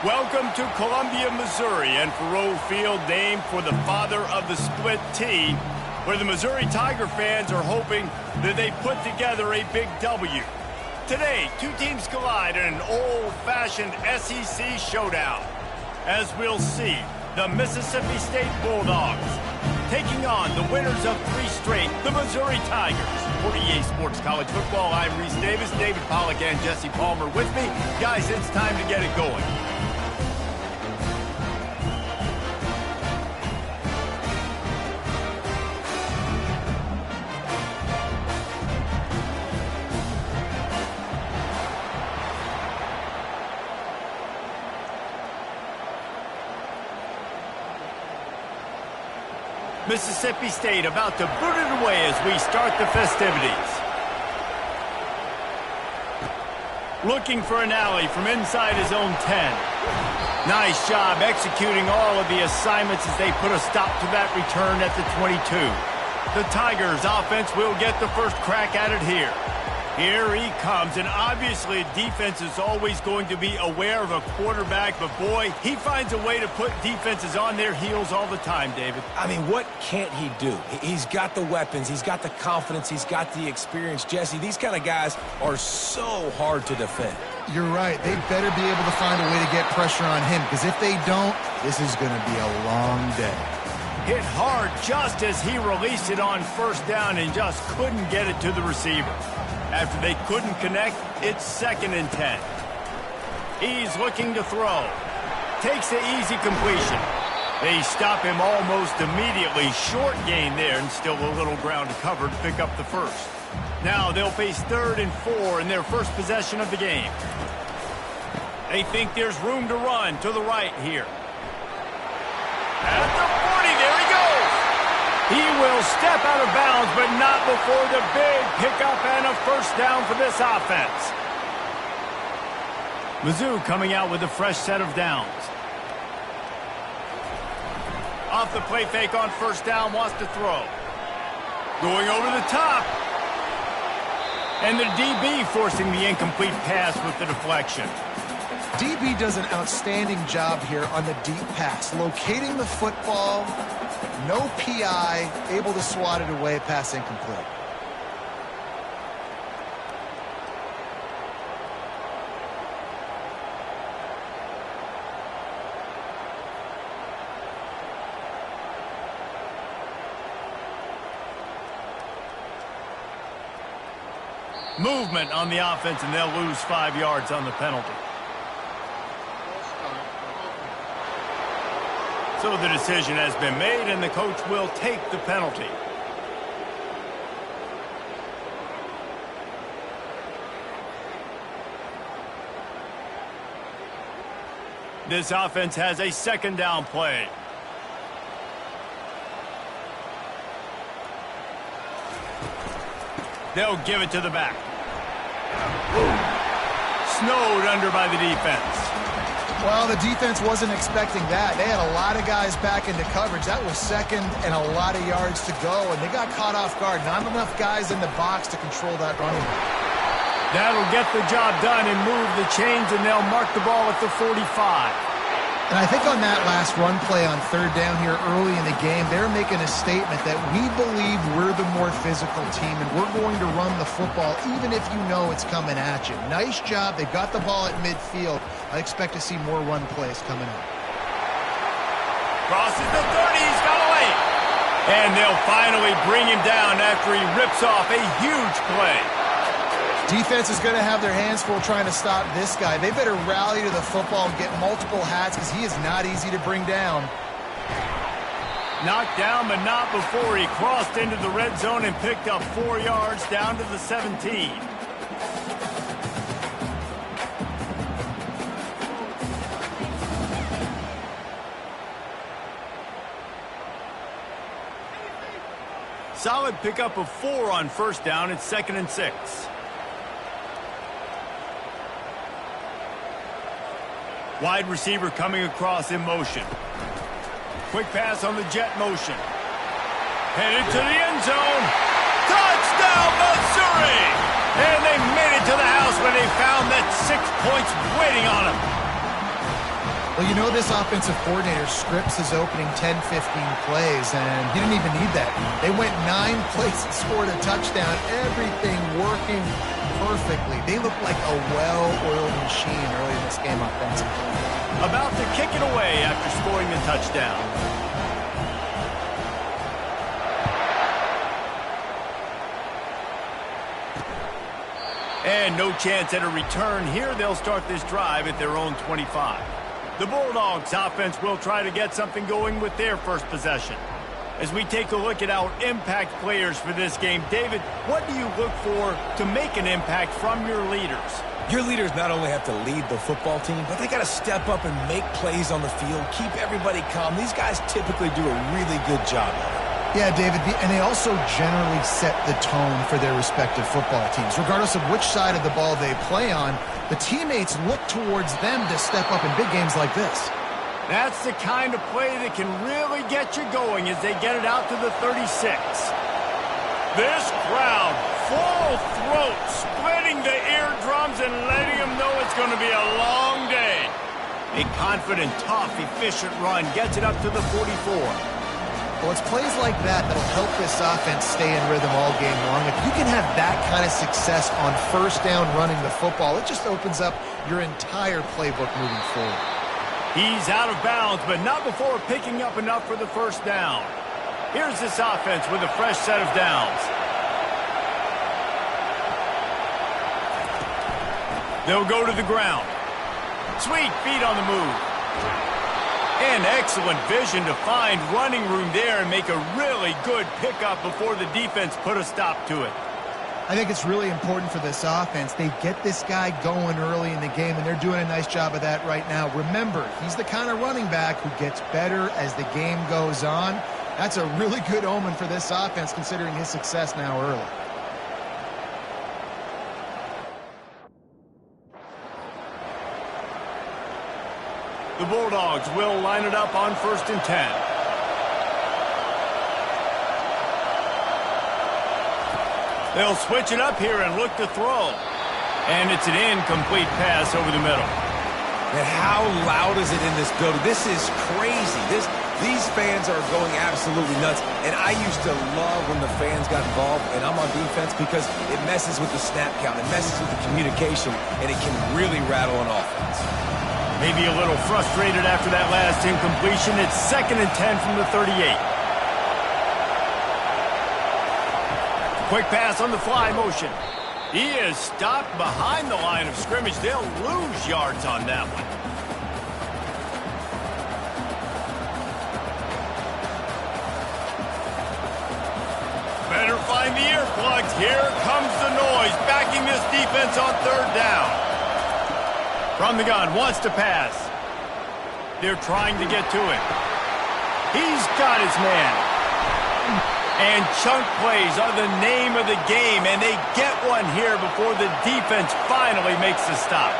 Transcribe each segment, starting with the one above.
Welcome to Columbia, Missouri, and Faroe Field, named for the father of the split T, where the Missouri Tiger fans are hoping that they put together a big W. Today, two teams collide in an old-fashioned SEC showdown. As we'll see, the Mississippi State Bulldogs taking on the winners of 3 straight, the Missouri Tigers. For EA Sports College Football, I'm Reese Davis, David Pollack, and Jesse Palmer with me. Guys, it's time to get it going. Mississippi State about to boot it away as we start the festivities. Looking for an alley from inside his own 10. Nice job executing all of the assignments as they put a stop to that return at the 22. The Tigers offense will get the first crack at it here. Here he comes, and obviously defense is always going to be aware of a quarterback, but boy, he finds a way to put defenses on their heels all the time, David. I mean, what can't he do? He's got the weapons, he's got the confidence, he's got the experience. Jesse, these kind of guys are so hard to defend. You're right. They better be able to find a way to get pressure on him, because if they don't, this is going to be a long day. Hit hard just as he released it on first down and just couldn't get it to the receiver. After they couldn't connect, it's 2nd and 10. He's looking to throw. Takes the easy completion. They stop him almost immediately. Short gain there, and still a little ground to cover to pick up the first. Now they'll face 3rd and 4 in their first possession of the game. They think there's room to run to the right here. At the 40, there he goes! He will step out of bounds, but not before the big pickup and a first down for this offense. Mizzou coming out with a fresh set of downs. Off the play fake on first down, wants to throw. Going over the top. And the DB forcing the incomplete pass with the deflection. DB does an outstanding job here on the deep pass, locating the football. No PI, able to swat it away, pass incomplete. Movement on the offense, and they'll lose 5 yards on the penalty. So the decision has been made, and the coach will take the penalty. This offense has a 2nd down play. They'll give it to the back. Snowed under by the defense. Well, the defense wasn't expecting that. They had a lot of guys back into coverage. That was 2nd and a lot of yards to go, and they got caught off guard. Not enough guys in the box to control that running. That'll get the job done and move the chains, and they'll mark the ball at the 45. And I think on that last run play on 3rd down here early in the game, they're making a statement that we believe we're the more physical team, and we're going to run the football even if you know it's coming at you. Nice job. They got the ball at midfield. I expect to see more run plays coming up. Crosses the 30. He's got away. And they'll finally bring him down after he rips off a huge play. Defense is going to have their hands full trying to stop this guy. They better rally to the football and get multiple hats, because he is not easy to bring down. Knocked down, but not before he crossed into the red zone and picked up 4 yards down to the 17. Solid pickup of 4 on first down. It's 2nd and 6. Wide receiver coming across in motion. Quick pass on the jet motion. Headed to the end zone. Touchdown, Missouri! And they made it to the house when they found that 6 points waiting on them. Well, you know this offensive coordinator scripts his opening 10, 15 plays, and he didn't even need that. They went 9 plays and scored a touchdown, everything working perfectly. They look like a well-oiled machine early in this game offensively. About to kick it away after scoring the touchdown. And no chance at a return here. They'll start this drive at their own 25. The Bulldogs offense will try to get something going with their first possession. As we take a look at our impact players for this game, David, what do you look for to make an impact from your leaders? Your leaders not only have to lead the football team, but they got to step up and make plays on the field, keep everybody calm. These guys typically do a really good job of it. Yeah, David, and they also generally set the tone for their respective football teams. Regardless of which side of the ball they play on, the teammates look towards them to step up in big games like this. That's the kind of play that can really get you going as they get it out to the 36. This crowd, full throat, splitting the eardrums and letting them know it's going to be a long day. A confident, tough, efficient run gets it up to the 44. Well, it's plays like that that'll help this offense stay in rhythm all game long. If you can have that kind of success on first down running the football, it just opens up your entire playbook moving forward. He's out of bounds, but not before picking up enough for the first down. Here's this offense with a fresh set of downs. They'll go to the ground. Sweet feet on the move. And excellent vision to find running room there and make a really good pickup before the defense put a stop to it. I think it's really important for this offense. They get this guy going early in the game, and they're doing a nice job of that right now. Remember, he's the kind of running back who gets better as the game goes on. That's a really good omen for this offense, considering his success now early. The Bulldogs will line it up on 1st and 10. They'll switch it up here and look to throw. And it's an incomplete pass over the middle. And how loud is it in this building? This is crazy. These fans are going absolutely nuts. And I used to love when the fans got involved, and I'm on defense, because it messes with the snap count. It messes with the communication, and it can really rattle an offense. Maybe a little frustrated after that last incompletion. It's 2nd and 10 from the 38. Quick pass on the fly motion. He is stopped behind the line of scrimmage. They'll lose yards on that one. Better find the earplugs. Here comes the noise, backing this defense on 3rd down. From the gun, wants to pass. They're trying to get to him. He's got his man. And chunk plays are the name of the game, and they get one here before the defense finally makes the stop.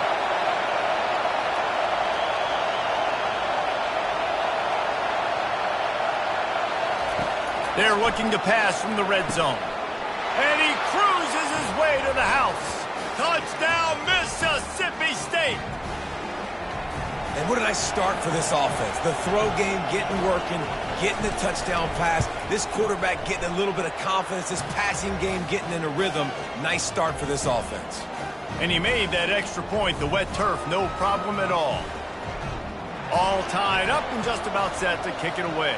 They're looking to pass from the red zone. And he cruises his way to the house. Touchdown, Mississippi State! And where did I start for this offense? The throw game getting working, getting the touchdown pass. This quarterback getting a little bit of confidence. This passing game getting in a rhythm. Nice start for this offense. And he made that extra point. The wet turf, no problem at all. All tied up and just about set to kick it away.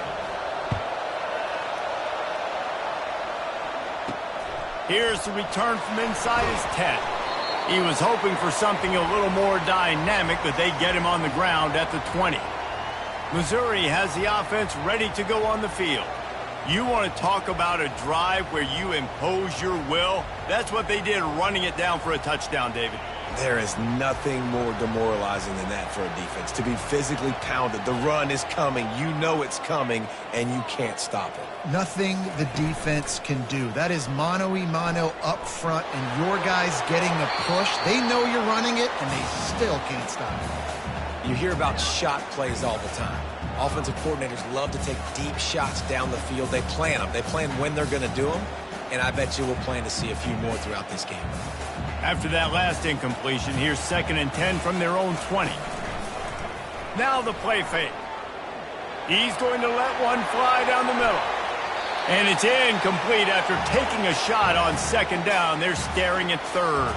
Here's the return from inside his 10. He was hoping for something a little more dynamic, but they get him on the ground at the 20. Missouri has the offense ready to go on the field. You want to talk about a drive where you impose your will? That's what they did, running it down for a touchdown, David. There is nothing more demoralizing than that for a defense. To be physically pounded. The run is coming. You know it's coming, and you can't stop it. Nothing the defense can do. That is mano-a-mano up front, and your guys getting the push. They know you're running it, and they still can't stop it. You hear about shot plays all the time. Offensive coordinators love to take deep shots down the field. They plan them. They plan when they're going to do them, and I bet you we'll plan to see a few more throughout this game. After that last incompletion, here's 2nd and 10 from their own 20. Now the play fake. He's going to let one fly down the middle. And it's incomplete after taking a shot on second down. They're staring at third.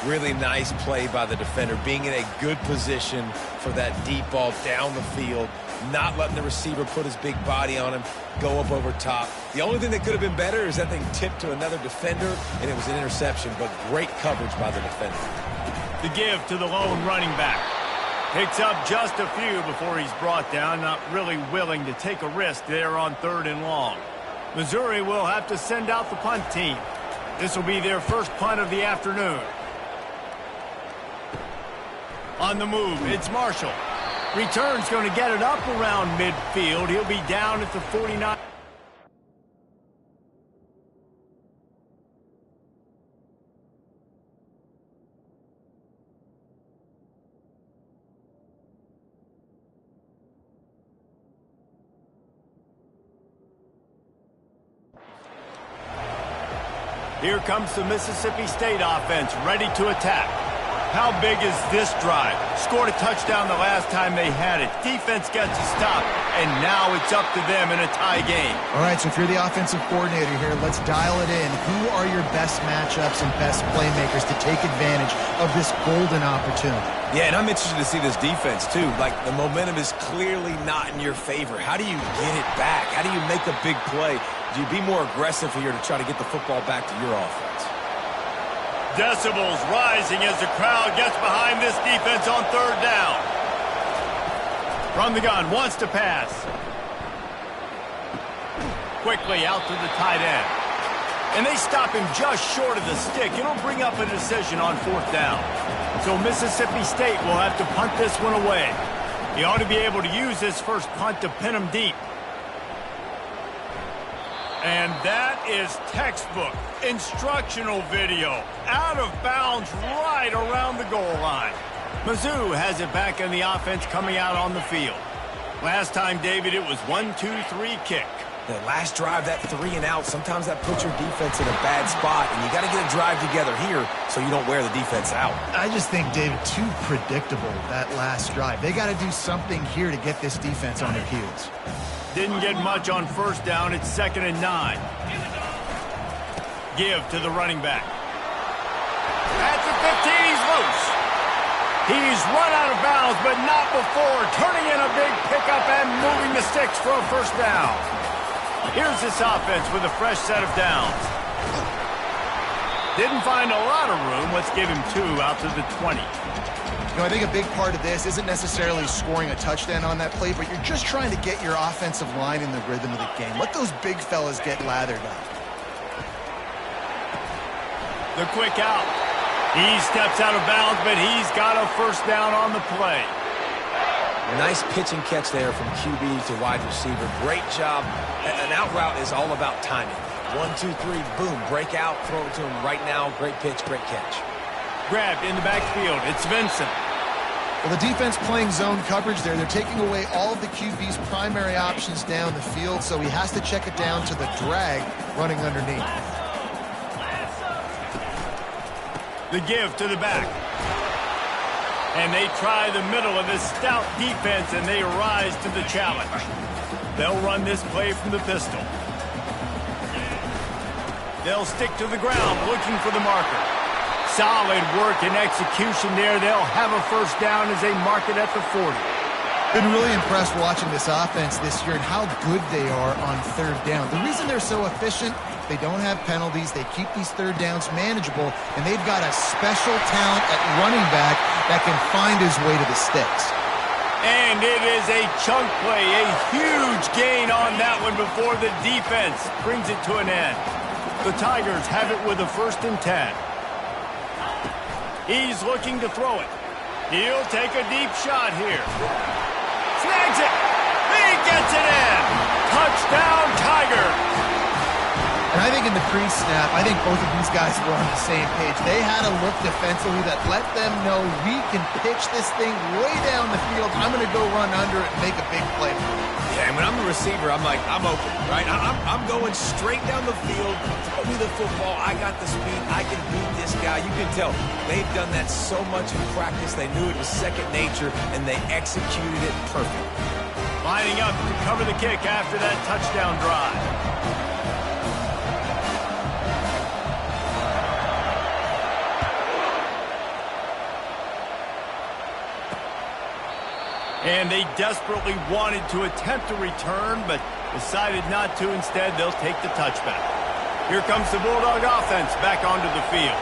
Really nice play by the defender, being in a good position for that deep ball down the field, not letting the receiver put his big body on him, go up over top. The only thing that could have been better is that thing tipped to another defender, and it was an interception, but great coverage by the defender. The give to the lone running back. Picks up just a few before he's brought down, not really willing to take a risk there on 3rd and long. Missouri will have to send out the punt team. This will be their first punt of the afternoon. On the move, it's Marshall. Return's going to get it up around midfield. He'll be down at the 49. Here comes the Mississippi State offense, ready to attack. How big is this drive? Scored a touchdown the last time they had it. Defense gets a stop, and now it's up to them in a tie game. All right, so if you're the offensive coordinator here, let's dial it in. Who are your best matchups and best playmakers to take advantage of this golden opportunity? Yeah, and I'm interested to see this defense, too. Like, the momentum is clearly not in your favor. How do you get it back? How do you make a big play? Do you be more aggressive here to try to get the football back to your offense? Decibels rising as the crowd gets behind this defense on 3rd down. From the gun, wants to pass. Quickly out to the tight end. And they stop him just short of the stick. It'll bring up a decision on 4th down. So Mississippi State will have to punt this one away. He ought to be able to use this first punt to pin him deep. And that is textbook instructional video. Out of bounds right around the goal line. Mizzou has it back in the offense coming out on the field. Last time, David, it was 1-2-3 kick. The last drive, that 3 and out, sometimes that puts your defense in a bad spot, and you got to get a drive together here so you don't wear the defense out. I just think, David, too predictable, that last drive. They got to do something here to get this defense on their heels. Didn't get much on 1st down. It's 2nd and 9. Give to the running back. At the 15, he's loose. He's run out of bounds, but not before turning in a big pickup and moving the sticks for a 1st down. Here's this offense with a fresh set of downs. Didn't find a lot of room. Let's give him 2 out to the 20. You know, I think a big part of this isn't necessarily scoring a touchdown on that play, but you're just trying to get your offensive line in the rhythm of the game. Let those big fellas get lathered up. The quick out. He steps out of bounds, but he's got a 1st down on the play. Nice pitch and catch there from QB to wide receiver. Great job. An out route is all about timing. 1, 2, 3, boom, break out, throw it to him right now. Great pitch, great catch. Grabbed in the backfield. It's Vincent. Well, the defense playing zone coverage there. They're taking away all of the QB's primary options down the field, so he has to check it down to the drag running underneath. The give to the back. And they try the middle of this stout defense, and they rise to the challenge. They'll run this play from the pistol. They'll stick to the ground looking for the marker. Solid work and execution there. They'll have a 1st down as they mark it at the 40. Been really impressed watching this offense this year and how good they are on 3rd down. The reason they're so efficient, they don't have penalties, they keep these 3rd downs manageable, and they've got a special talent at running back that can find his way to the sticks. And it is a chunk play, a huge gain on that one before the defense brings it to an end. The Tigers have it with a 1st and 10. He's looking to throw it. He'll take a deep shot here. Snags it. He gets it in. Touchdown, Tigers. And I think in the pre-snap, I think both of these guys were on the same page. They had a look defensively that let them know we can pitch this thing way down the field. I'm going to go run under it and make a big play for it. Yeah, and when I'm the receiver, I'm like, I'm open, right? I'm going straight down the field. Throw me the football. I got the speed. I can beat this guy. You can tell they've done that so much in practice. They knew it was second nature, and they executed it perfect. Lining up to cover the kick after that touchdown drive. And they desperately wanted to attempt a return, but decided not to. Instead, they'll take the touchback. Here comes the Bulldog offense back onto the field.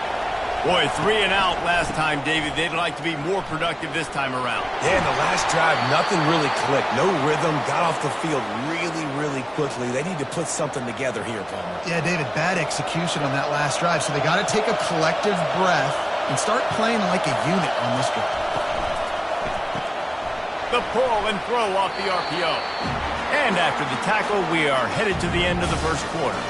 Boy, 3 and out last time, David. They'd like to be more productive this time around. Yeah, in the last drive, nothing really clicked. No rhythm, got off the field really quickly. They need to put something together here, Palmer. Yeah, David, bad execution on that last drive, so they got to take a collective breath and start playing like a unit on this drive. The pull and throw off the RPO. And after the tackle, we are headed to the end of the first quarter.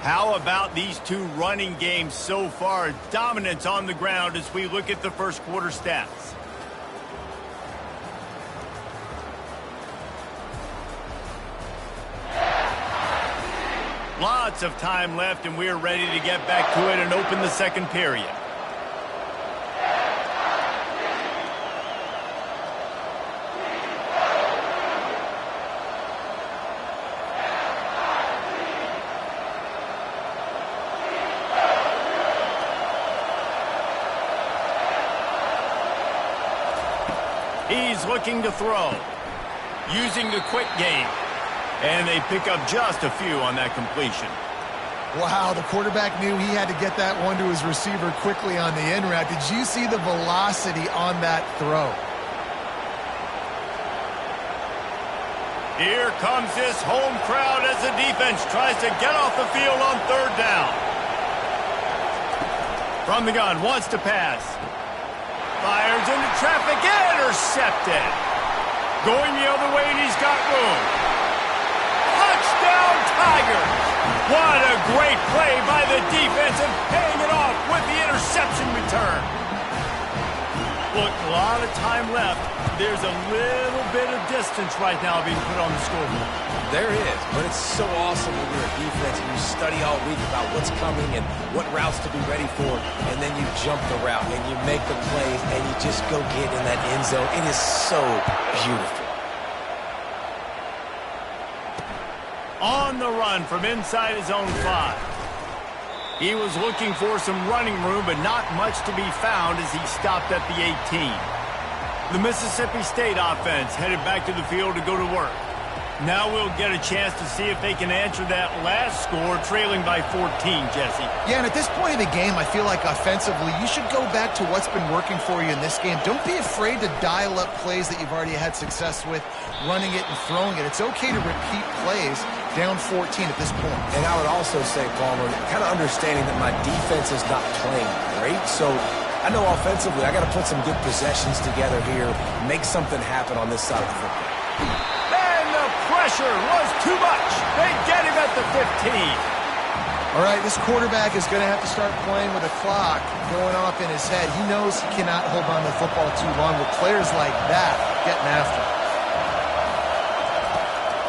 How about these two running games so far? Dominance on the ground as we look at the first quarter stats. Lots of time left, and we're ready to get back to it and open the second period. He's looking to throw, using the quick game, and they pick up just a few on that completion. Wow, the quarterback knew he had to get that one to his receiver quickly on the in route. Did you see the velocity on that throw? Here comes this home crowd as the defense tries to get off the field on third down. From the gun, wants to pass. Fires into traffic, intercepted. Going the other way, and he's got room. Touchdown, Tigers! What a great play by the defense and paying it off with the interception return. Look, a lot of time left. There's a little bit of distance right now being put on the scoreboard. There is, but it's so awesome when you're a defense and you study all week about what's coming and what routes to be ready for, and then you jump the route and you make the plays and you just go get in that end zone. It is so beautiful. On the run from inside his own 5. He was looking for some running room, but not much to be found as he stopped at the 18. The Mississippi State offense headed back to the field to go to work. Now we'll get a chance to see if they can answer that last score, trailing by 14, Jesse. Yeah, and at this point in the game, I feel like offensively, you should go back to what's been working for you in this game. Don't be afraid to dial up plays that you've already had success with, running it and throwing it. It's okay to repeat plays down 14 at this point. And I would also say, Palmer, kind of understanding that my defense is not playing great, so I know offensively I got to put some good possessions together here, make something happen on this side of the football. Pressure was too much. They get him at the 15. All right, this quarterback is going to have to start playing with a clock going off in his head. He knows he cannot hold on to the football too long with players like that getting after him.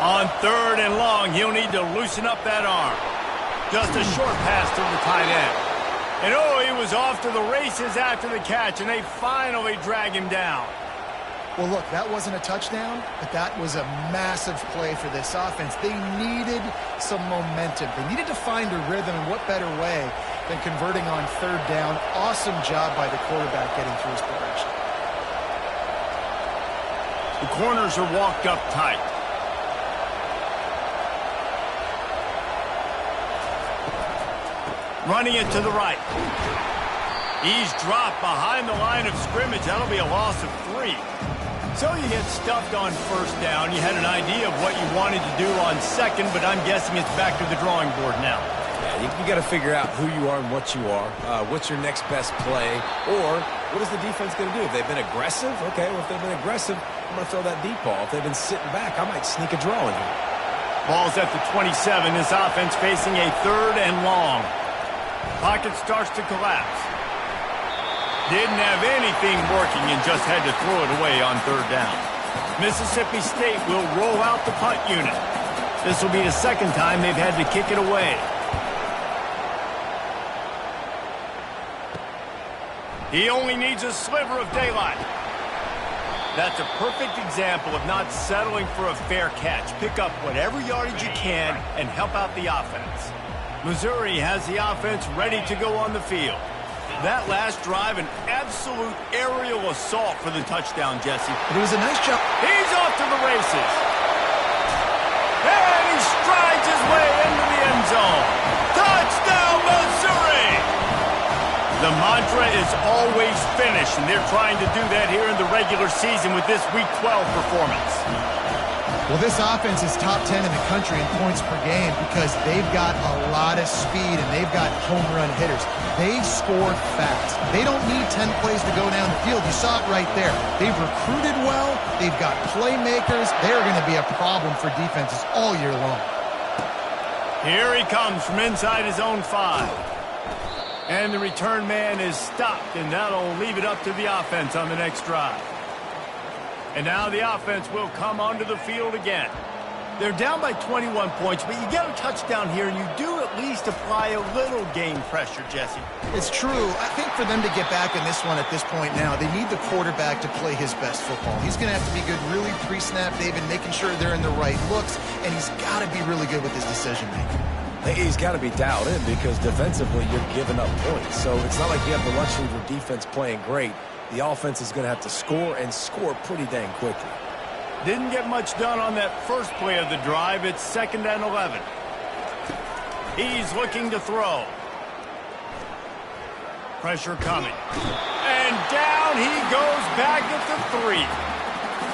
On third and long, he'll need to loosen up that arm. Just a short pass to the tight end. And oh, he was off to the races after the catch, and they finally drag him down. Well, look, that wasn't a touchdown, but that was a massive play for this offense. They needed some momentum. They needed to find a rhythm, and what better way than converting on third down. Awesome job by the quarterback getting through his progression. The corners are walked up tight. Running it to the right. He's dropped behind the line of scrimmage. That'll be a loss of 3. So you get stuffed on first down. You had an idea of what you wanted to do on second, but I'm guessing it's back to the drawing board now. Yeah, you got to figure out who you are and what you are. What's your next best play? Or what is the defense going to do? If they've been aggressive, okay, well, if they've been aggressive, I'm going to throw that deep ball. If they've been sitting back, I might sneak a draw in here. Ball's at the 27. This offense facing a 3rd and long. Pocket starts to collapse. Didn't have anything working and just had to throw it away on 3rd down. Mississippi State will roll out the punt unit. This will be the 2nd time they've had to kick it away. He only needs a sliver of daylight. That's a perfect example of not settling for a fair catch. Pick up whatever yardage you can and help out the offense. Missouri has the offense ready to go on the field. That last drive, an absolute aerial assault for the touchdown, Jesse. But it was a nice job. He's off to the races. And he strides his way into the end zone. Touchdown, Missouri! The mantra is always finish, and they're trying to do that here in the regular season with this Week 12 performance. Well, this offense is top 10 in the country in points per game because they've got a lot of speed and they've got home run hitters. They scored fast. They don't need 10 plays to go down the field. You saw it right there. They've recruited well. They've got playmakers. They're going to be a problem for defenses all year long. Here he comes from inside his own 5. And the return man is stopped, and that'll leave it up to the offense on the next drive. And now the offense will come onto the field again. They're down by 21 points, but you get a touchdown here, and you do at least apply a little game pressure, Jesse. It's true. I think for them to get back in this one at this point now, they need the quarterback to play his best football. He's going to have to be good really pre-snap, David, making sure they're in the right looks, and he's got to be really good with his decision-making. He's got to be dialed in because defensively you're giving up points. So it's not like you have the luxury of your defense playing great. The offense is going to have to score and score pretty dang quickly. Didn't get much done on that first play of the drive. It's 2nd and 11. He's looking to throw. Pressure coming. And down he goes back at the 3.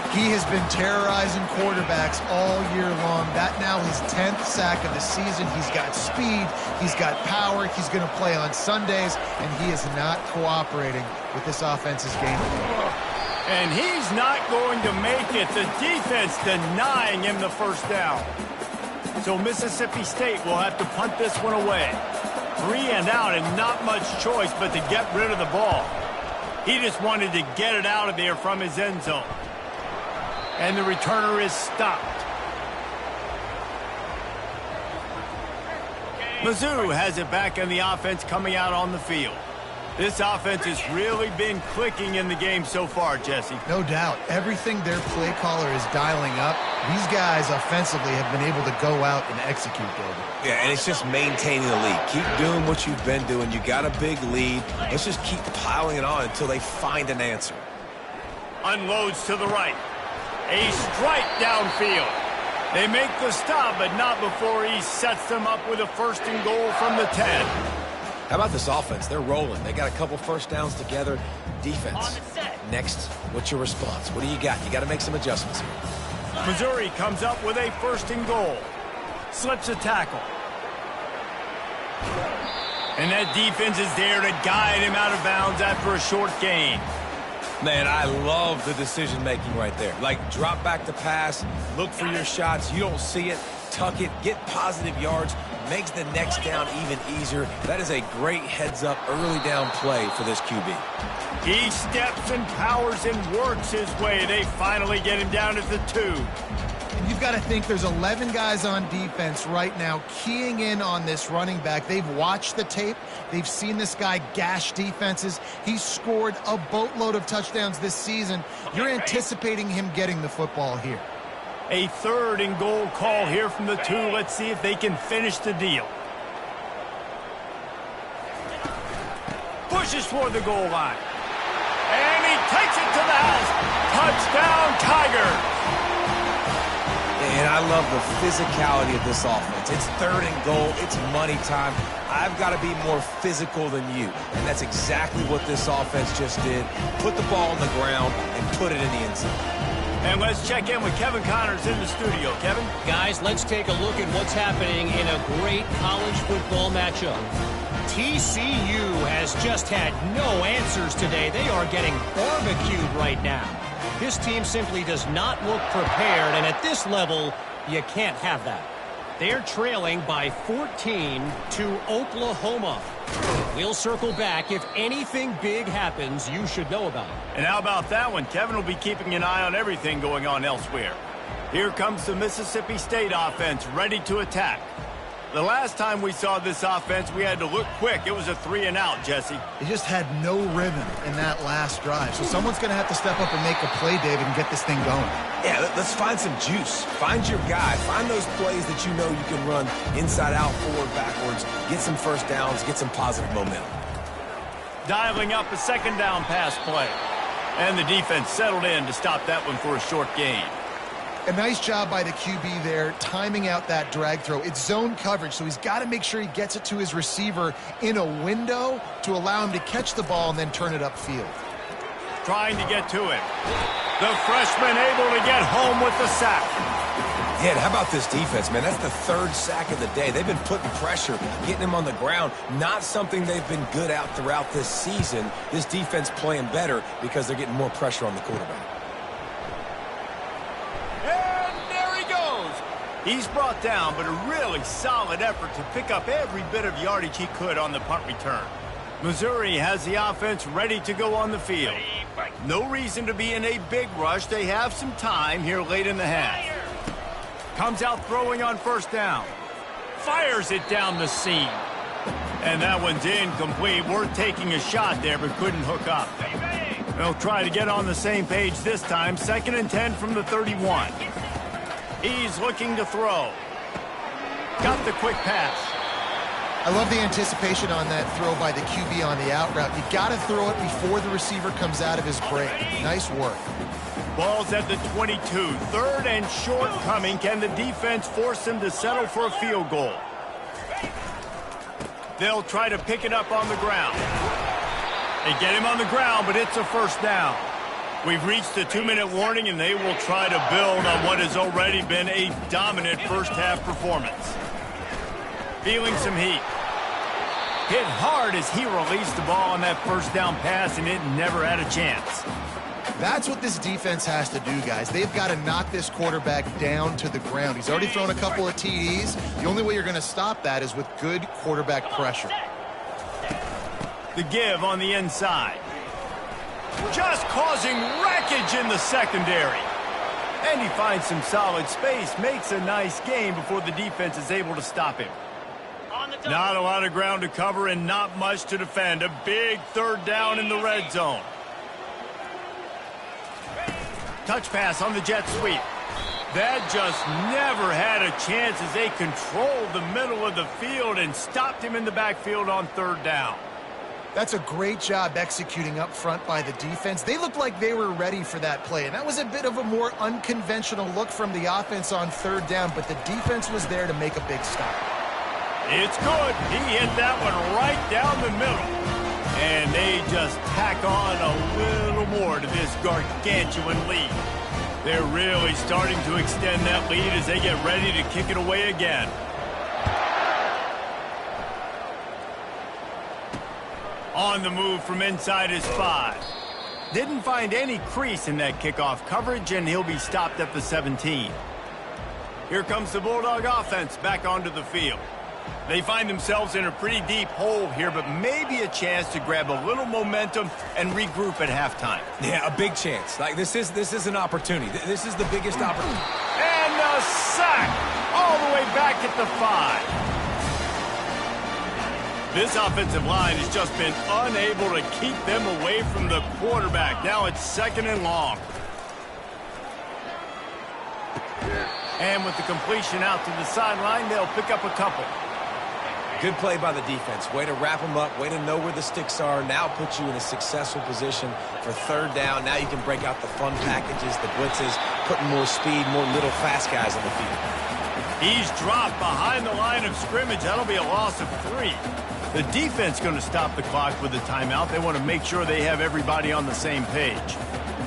He has been terrorizing quarterbacks all year long. That now his 10th sack of the season. He's got speed. He's got power. He's going to play on Sundays, and he is not cooperating with this offense's game plan. And he's not going to make it. The defense denying him the 1st down. So Mississippi State will have to punt this one away. 3 and out and not much choice but to get rid of the ball. He just wanted to get it out of there from his end zone. And the returner is stopped. Mizzou has it back in the offense coming out on the field. This offense has really been clicking in the game so far, Jesse. No doubt. Everything their play caller is dialing up, these guys offensively have been able to go out and execute, David. Yeah, and it's just maintaining the lead. Keep doing what you've been doing. You got a big lead. Let's just keep piling it on until they find an answer. Unloads to the right. A strike downfield. They make the stop, but not before he sets them up with a 1st and goal from the 10. How about this offense? They're rolling. They got a couple 1st downs together. Defense. Next, what's your response? What do you got? You got to make some adjustments here. Missouri comes up with a 1st and goal. Slips a tackle. And that defense is there to guide him out of bounds after a short gain. Man, I love the decision-making right there. Like, drop back the pass, look for your shots. You don't see it, tuck it, get positive yards, makes the next down even easier. That is a great heads-up early down play for this QB. He steps and powers and works his way. They finally get him down at the 2. And you've got to think there's 11 guys on defense right now keying in on this running back. They've watched the tape. They've seen this guy gash defenses. He's scored a boatload of touchdowns this season. You're anticipating him getting the football here. A 3rd and goal call here from the 2. Let's see if they can finish the deal. Pushes for the goal line. And he takes it to the house. Touchdown, Tigers. And I love the physicality of this offense. It's 3rd and goal. It's money time. I've got to be more physical than you. And that's exactly what this offense just did. Put the ball on the ground and put it in the end zone. And let's check in with Kevin Connors in the studio. Kevin? Guys, let's take a look at what's happening in a great college football matchup. TCU has just had no answers today. They are getting barbecued right now. This team simply does not look prepared, and at this level, you can't have that. They're trailing by 14 to Oklahoma. We'll circle back. If anything big happens, you should know about it. And how about that one? Kevin will be keeping an eye on everything going on elsewhere. Here comes the Mississippi State offense ready to attack. The last time we saw this offense, we had to look quick. It was a 3-and-out, Jesse. They just had no rhythm in that last drive. So someone's going to have to step up and make a play, David, and get this thing going. Yeah, let's find some juice. Find your guy. Find those plays that you know you can run inside out, forward, backwards. Get some first downs. Get some positive momentum. Dialing up a second down pass play. And the defense settled in to stop that one for a short gain. A nice job by the QB there, timing out that drag throw. It's zone coverage, so he's got to make sure he gets it to his receiver in a window to allow him to catch the ball and then turn it upfield. Trying to get to it. The freshman able to get home with the sack. Yeah, and how about this defense, man? That's the third sack of the day. They've been putting pressure, getting him on the ground. Not something they've been good at throughout this season. This defense playing better because they're getting more pressure on the quarterback. He's brought down, but a really solid effort to pick up every bit of yardage he could on the punt return. Missouri has the offense ready to go on the field. No reason to be in a big rush. They have some time here late in the half. Comes out throwing on first down. Fires it down the seam. And that one's incomplete. Worth taking a shot there, but couldn't hook up. They'll try to get on the same page this time. 2nd and 10 from the 31. He's looking to throw. Got the quick pass. I love the anticipation on that throw by the QB on the out route. You got to throw it before the receiver comes out of his break. Nice work. Ball's at the 22. 3rd and short coming. Can the defense force him to settle for a field goal? They'll try to pick it up on the ground. They get him on the ground, but it's a first down. We've reached the 2-minute warning, and they will try to build on what has already been a dominant first-half performance. Feeling some heat. Hit hard as he released the ball on that first down pass, and it never had a chance. That's what this defense has to do, guys. They've got to knock this quarterback down to the ground. He's already thrown a couple of TDs. The only way you're going to stop that is with good quarterback pressure. The give on the inside. Just causing wreckage in the secondary. And he finds some solid space, makes a nice gain before the defense is able to stop him. Not a lot of ground to cover and not much to defend. A big 3rd down in the red zone. Touch pass on the jet sweep. That just never had a chance as they controlled the middle of the field and stopped him in the backfield on 3rd down. That's a great job executing up front by the defense. They looked like they were ready for that play, and that was a bit of a more unconventional look from the offense on 3rd down, but the defense was there to make a big stop. It's good. He hit that one right down the middle. And they just tack on a little more to this gargantuan lead. They're really starting to extend that lead as they get ready to kick it away again. On the move from inside his 5. Didn't find any crease in that kickoff coverage, and he'll be stopped at the 17. Here comes the Bulldog offense back onto the field. They find themselves in a pretty deep hole here, but maybe a chance to grab a little momentum and regroup at halftime. Yeah, a big chance. Like this is an opportunity. This is the biggest opportunity. And a sack all the way back at the 5. This offensive line has just been unable to keep them away from the quarterback. Now it's 2nd and long. And with the completion out to the sideline, they'll pick up a couple. Good play by the defense. Way to wrap them up. Way to know where the sticks are. Now put you in a successful position for 3rd down. Now you can break out the fun packages, the blitzes, putting more speed, more little fast guys on the field. He's dropped behind the line of scrimmage. That'll be a loss of 3. The defense going to stop the clock with a timeout. They want to make sure they have everybody on the same page.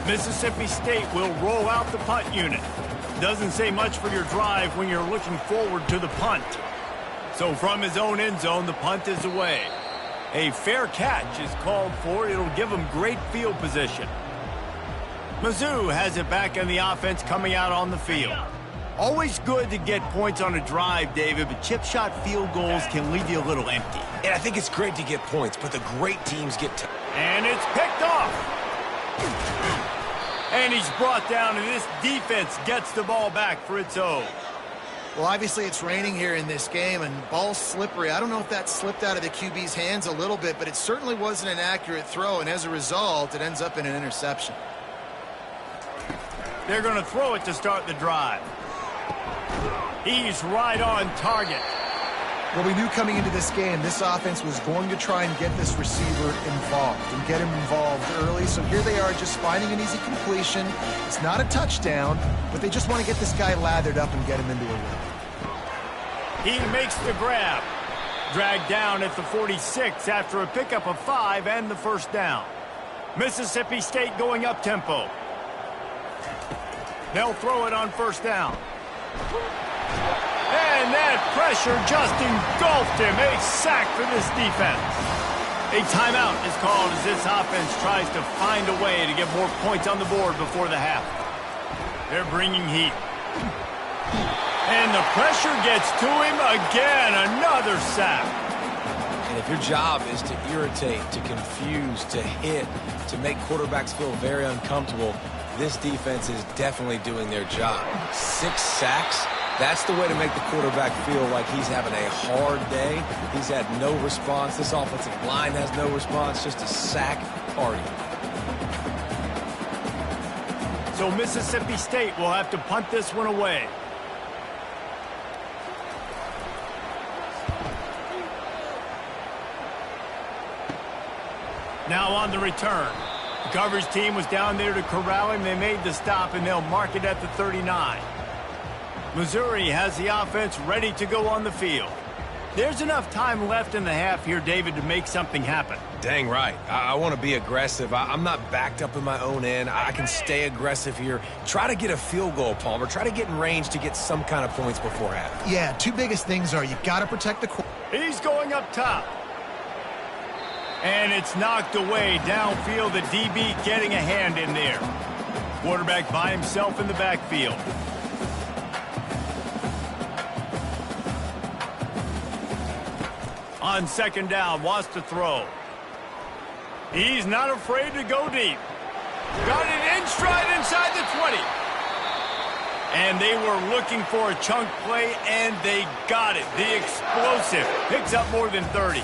Mississippi State will roll out the punt unit. Doesn't say much for your drive when you're looking forward to the punt. So from his own end zone, the punt is away. A fair catch is called for. It'll give him great field position. Mizzou has it back in the offense coming out on the field. Always good to get points on a drive, David, but chip shot field goals can leave you a little empty. And I think it's great to get points, but the great teams get And it's picked off. And he's brought down, and this defense gets the ball back for its own. Well, obviously it's raining here in this game, and ball's slippery. I don't know if that slipped out of the QB's hands a little bit, but it certainly wasn't an accurate throw, and as a result, it ends up in an interception. They're going to throw it to start the drive. He's right on target. Well, we knew coming into this game, this offense was going to try and get this receiver involved and get him involved early. So here they are just finding an easy completion. It's not a touchdown, but they just want to get this guy lathered up and get him into a rhythm. He makes the grab. Dragged down at the 46 after a pickup of 5 and the first down. Mississippi State going up tempo. They'll throw it on first down. And that pressure just engulfed him. A sack for this defense. A timeout is called as this offense tries to find a way to get more points on the board before the half. They're bringing heat. And the pressure gets to him again. Another sack. And if your job is to irritate, to confuse, to hit, to make quarterbacks feel very uncomfortable, this defense is definitely doing their job. 6 sacks. That's the way to make the quarterback feel like he's having a hard day. He's had no response. This offensive line has no response. Just a sack party. So Mississippi State will have to punt this one away. Now on the return. The coverage team was down there to corral him. They made the stop, and they'll mark it at the 39. Missouri has the offense ready to go on the field. There's enough time left in the half here, David, to make something happen. Dang right. I want to be aggressive. I'm not backed up in my own end. I can stay aggressive here. Try to get a field goal, Palmer. Try to get in range to get some kind of points before half. Yeah, 2 biggest things are you got to protect the quarterback. He's going up top. And it's knocked away downfield. The DB getting a hand in there. Quarterback by himself in the backfield. On second down, wants to throw. He's not afraid to go deep. Got it in stride inside the 20. And they were looking for a chunk play, and they got it. The explosive picks up more than 30.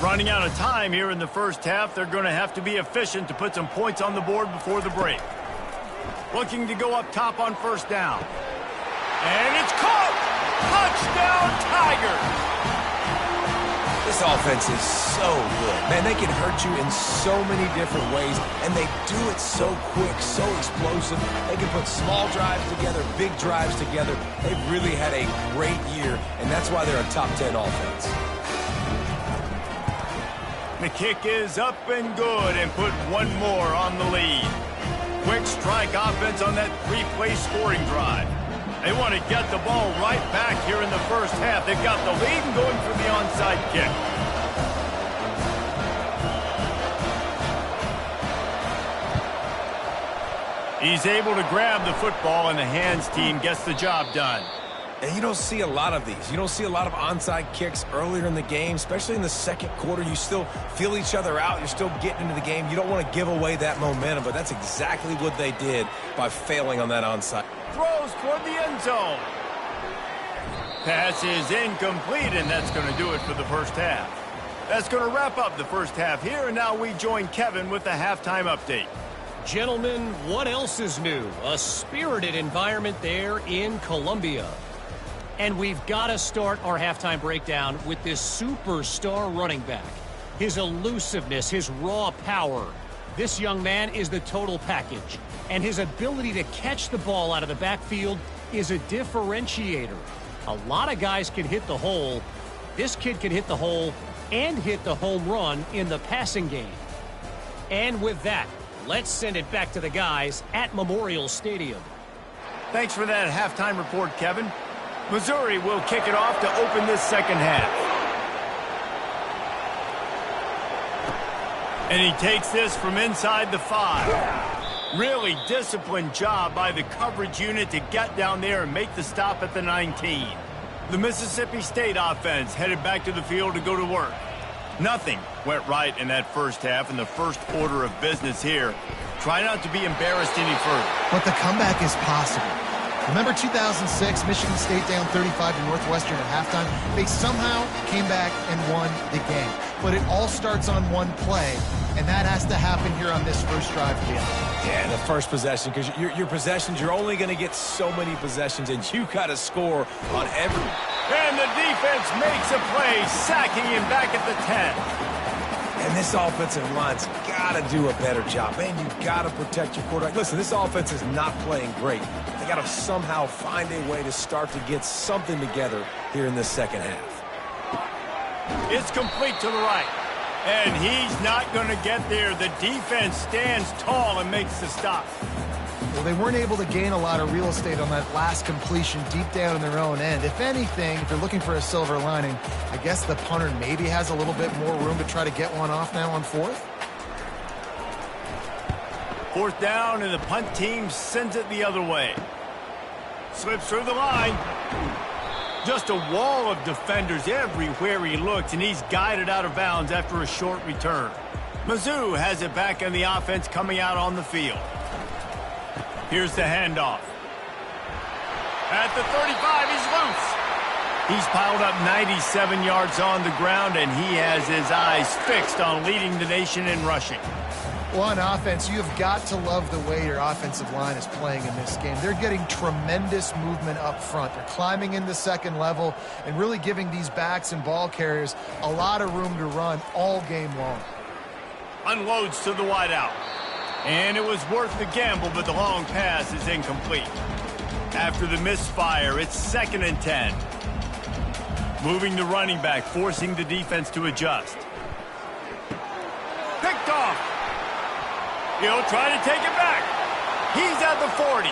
Running out of time here in the first half. They're going to have to be efficient to put some points on the board before the break. Looking to go up top on first down. And it's caught! Touchdown, Tigers! This offense is so good. Man, they can hurt you in so many different ways, and they do it so quick, so explosive. They can put small drives together, big drives together. They've really had a great year, and that's why they're a top 10 offense. The kick is up and good, and put one more on the lead. Quick strike offense on that 3-play scoring drive. They want to get the ball right back here in the first half. They've got the lead and going for the onside kick. He's able to grab the football, and the hands team gets the job done. And you don't see a lot of these. You don't see a lot of onside kicks earlier in the game, especially in the second quarter. You still feel each other out. You're still getting into the game. You don't want to give away that momentum, but that's exactly what they did by failing on that onside. Throws toward the end zone. Pass is incomplete, and that's going to do it for the first half. That's going to wrap up the first half here, and now we join Kevin with the halftime update. Gentlemen, what else is new? A spirited environment there in Columbia. And we've got to start our halftime breakdown with this superstar running back. His elusiveness, his raw power. This young man is the total package. And his ability to catch the ball out of the backfield is a differentiator. A lot of guys can hit the hole. This kid can hit the hole and hit the home run in the passing game. And with that, let's send it back to the guys at Memorial Stadium. Thanks for that halftime report, Kevin. Missouri will kick it off to open this second half. And he takes this from inside the 5. Really disciplined job by the coverage unit to get down there and make the stop at the 19. The Mississippi State offense headed back to the field to go to work. Nothing went right in that first half, and the first order of business here. Try not to be embarrassed any further. But the comeback is possible. Remember 2006, Michigan State down 35 to Northwestern at halftime? They somehow came back and won the game. But it all starts on one play, and that has to happen here on this first drive. Yeah, the first possession, because your possessions, you're only going to get so many possessions, and you got to score on every. And the defense makes a play, sacking him back at the 10. And this offensive line's got to do a better job. Man, you've got to protect your quarterback. Listen, this offense is not playing great. They got to somehow find a way to start to get something together here in this second half. It's complete to the right. And he's not going to get there. The defense stands tall and makes the stop. Well, they weren't able to gain a lot of real estate on that last completion deep down in their own end. If anything, if they're looking for a silver lining, I guess the punter maybe has a little bit more room to try to get one off now on fourth. Fourth down, and the punt team sends it the other way. Slips through the line. Just a wall of defenders everywhere he looks, and he's guided out of bounds after a short return. Mizzou has it back on the offense coming out on the field. Here's the handoff. At the 35, he's loose. He's piled up 97 yards on the ground, and he has his eyes fixed on leading the nation in rushing. Well, on offense, you've got to love the way your offensive line is playing in this game. They're getting tremendous movement up front. They're climbing into second level and really giving these backs and ball carriers a lot of room to run all game long. Unloads to the wideout. And it was worth the gamble, but the long pass is incomplete. After the misfire, it's 2nd and 10. Moving the running back, forcing the defense to adjust. Picked off. He'll try to take it back. He's at the 40.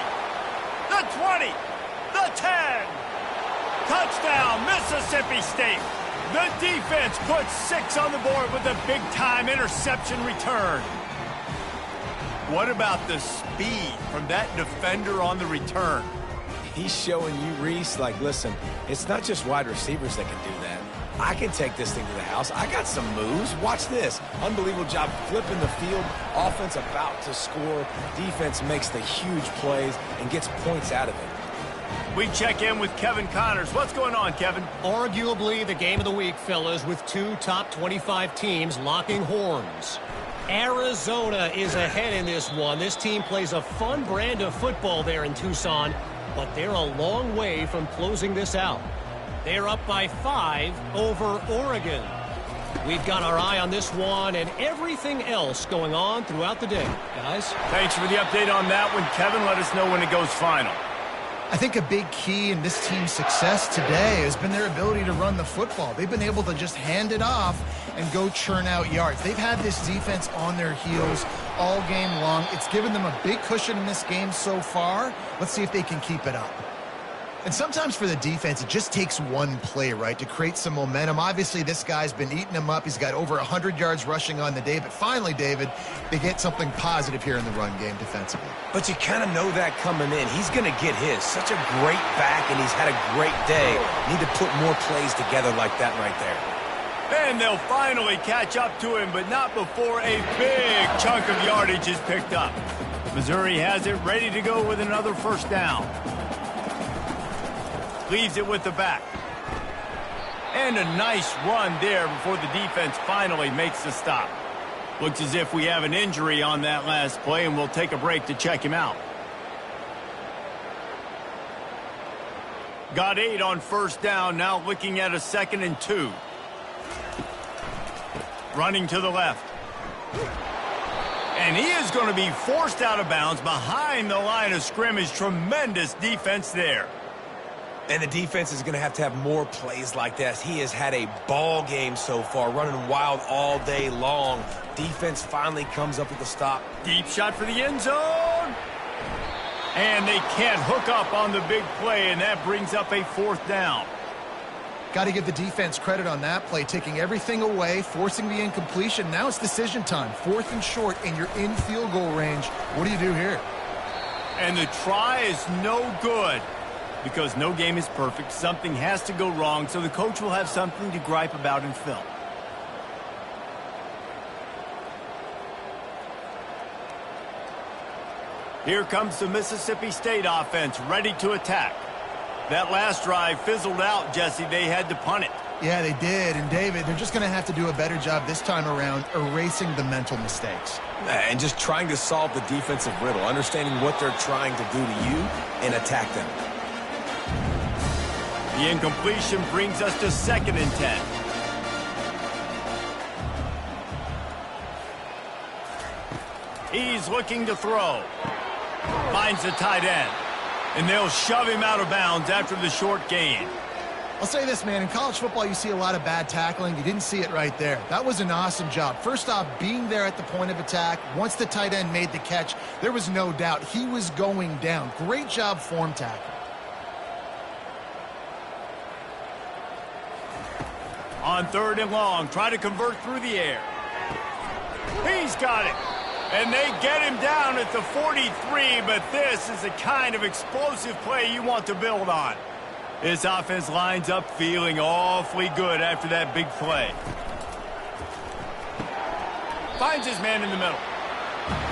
The 20. The 10. Touchdown, Mississippi State. The defense puts 6 on the board with a big-time interception return. What about the speed from that defender on the return? He's showing you, Reese, like, listen, it's not just wide receivers that can do that. I can take this thing to the house. I got some moves. Watch this. Unbelievable job flipping the field. Offense about to score. Defense makes the huge plays and gets points out of it. We check in with Kevin Connors. What's going on, Kevin? Arguably the game of the week, fellas, with 2 top 25 teams locking horns. Arizona is ahead in this one. This team plays a fun brand of football there in Tucson, but they're a long way from closing this out. They're up by 5 over Oregon. We've got our eye on this one and everything else going on throughout the day. Guys? Thanks for the update on that one, Kevin. Let us know when it goes final. I think a big key in this team's success today has been their ability to run the football. They've been able to just hand it off and go churn out yards. They've had this defense on their heels all game long. It's given them a big cushion in this game so far. Let's see if they can keep it up. And sometimes for the defense, it just takes one play, right, to create some momentum. Obviously, this guy's been eating them up. He's got over 100 yards rushing on the day. But finally, David, they get something positive here in the run game defensively. But you kind of know that coming in. He's going to get his. Such a great back, and he's had a great day. Need to put more plays together like that right there. And they'll finally catch up to him, but not before a big chunk of yardage is picked up. Missouri has it ready to go with another first down. Leaves it with the back. And a nice run there before the defense finally makes the stop. Looks as if we have an injury on that last play, and we'll take a break to check him out. Got 8 on first down, now looking at a 2nd and 2. Running to the left. And he is going to be forced out of bounds behind the line of scrimmage. Tremendous defense there. And the defense is going to have more plays like this. He has had a ball game so far, running wild all day long. Defense finally comes up with the stop. Deep shot for the end zone. And they can't hook up on the big play, and that brings up a 4th down. Got to give the defense credit on that play, taking everything away, forcing the incompletion. Now it's decision time. 4th and short, and you're in field goal range. What do you do here? And the try is no good. Because no game is perfect, something has to go wrong, so the coach will have something to gripe about in film. Here comes the Mississippi State offense, ready to attack. That last drive fizzled out, Jesse. They had to punt it. Yeah, they did. And, David, they're just going to have to do a better job this time around erasing the mental mistakes. And just trying to solve the defensive riddle, understanding what they're trying to do to you and attack them. The incompletion brings us to 2nd and 10. He's looking to throw. Finds the tight end. And they'll shove him out of bounds after the short gain. I'll say this, man. In college football, you see a lot of bad tackling. You didn't see it right there. That was an awesome job. First off, being there at the point of attack. Once the tight end made the catch, there was no doubt he was going down. Great job form tackle. On 3rd and long, try to convert through the air. He's got it. And they get him down at the 43, but this is the kind of explosive play you want to build on. This offense lines up feeling awfully good after that big play. Finds his man in the middle.